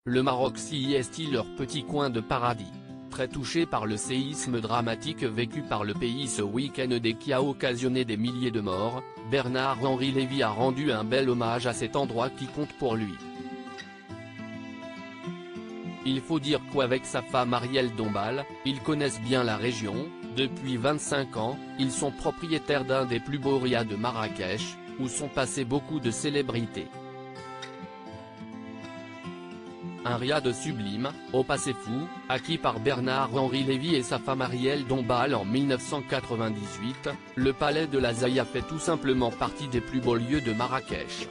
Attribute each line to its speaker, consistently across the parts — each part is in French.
Speaker 1: le Maroc s'y est-il leur petit coin de paradis. Très touché par le séisme dramatique vécu par le pays ce week-end et qui a occasionné des milliers de morts, Bernard-Henri Lévy a rendu un bel hommage à cet endroit qui compte pour lui. Il faut dire qu'avec sa femme Arielle Dombasle, ils connaissent bien la région. Depuis 25 ans, ils sont propriétaires d'un des plus beaux riads de Marrakech, où sont passées beaucoup de célébrités. Un riad sublime, au passé fou, acquis par Bernard-Henri Lévy et sa femme Arielle Dombasle en 1998, le palais de la Zaya fait tout simplement partie des plus beaux lieux de Marrakech.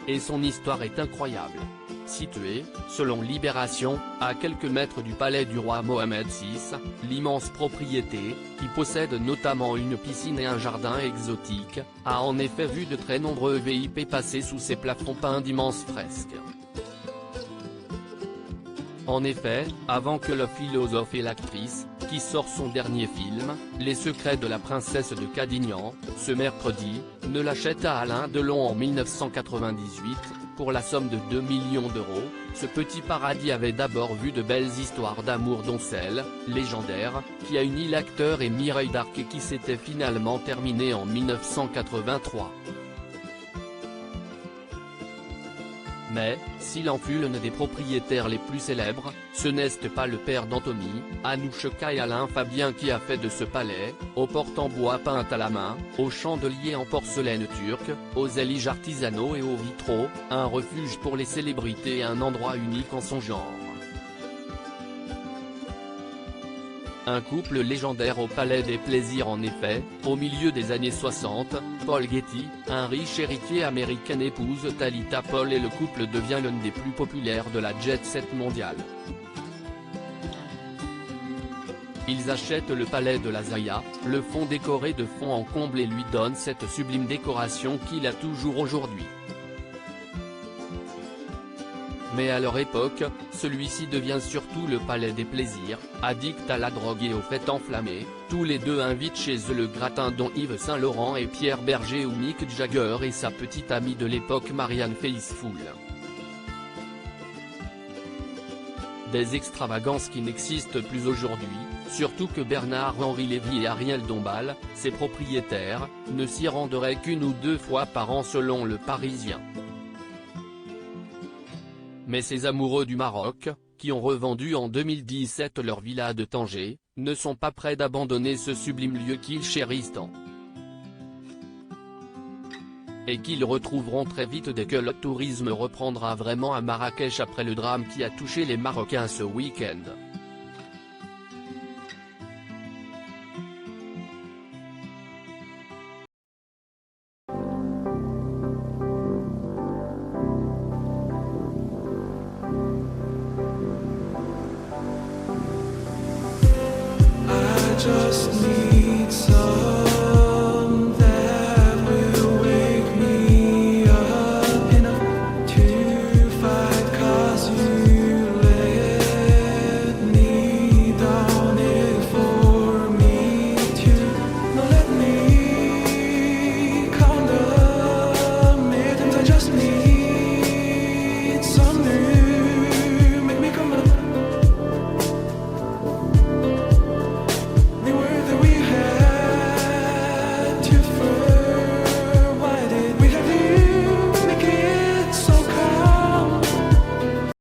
Speaker 1: Et son histoire est incroyable. Situé, selon Libération, à quelques mètres du palais du roi Mohamed VI, l'immense propriété, qui possède notamment une piscine et un jardin exotique, a en effet vu de très nombreux VIP passer sous ses plafonds peints d'immenses fresques. En effet, avant que le philosophe et l'actrice, qui sort son dernier film, Les secrets de la princesse de Cadignan, ce mercredi, ne l'achète à Alain Delon en 1998, pour la somme de 2 millions d'euros, ce petit paradis avait d'abord vu de belles histoires d'amour dont celle, légendaire, qui a uni l'acteur et Mireille Darc et qui s'était finalement terminée en 1983. Mais, s'il en fut l'un des propriétaires les plus célèbres, ce n'est pas le père d'Anthony, Anouchka et Alain Fabien qui a fait de ce palais, aux portes en bois peintes à la main, aux chandeliers en porcelaine turque, aux éliges artisanaux et aux vitraux, un refuge pour les célébrités et un endroit unique en son genre. Un couple légendaire au Palais des Plaisirs en effet, au milieu des années 60, Paul Getty, un riche héritier américain épouse Talita Paul et le couple devient l'un des plus populaires de la jet-set mondiale. Ils achètent le palais de la Zaya, le fond décoré de fond en comble et lui donnent cette sublime décoration qu'il a toujours aujourd'hui. Mais à leur époque, celui-ci devient surtout le palais des plaisirs, addict à la drogue et aux fêtes enflammées. Tous les deux invitent chez eux le gratin dont Yves Saint Laurent et Pierre Berger ou Mick Jagger et sa petite amie de l'époque Marianne Faithfull. Des extravagances qui n'existent plus aujourd'hui, surtout que Bernard-Henri Lévy et Arielle Dombasle, ses propriétaires, ne s'y rendraient qu'une ou deux fois par an selon Le Parisien. Mais ces amoureux du Maroc, qui ont revendu en 2017 leur villa de Tanger, ne sont pas prêts d'abandonner ce sublime lieu qu'ils chérissent tant. Et qu'ils retrouveront très vite dès que le tourisme reprendra vraiment à Marrakech après le drame qui a touché les Marocains ce week-end.
Speaker 2: Just need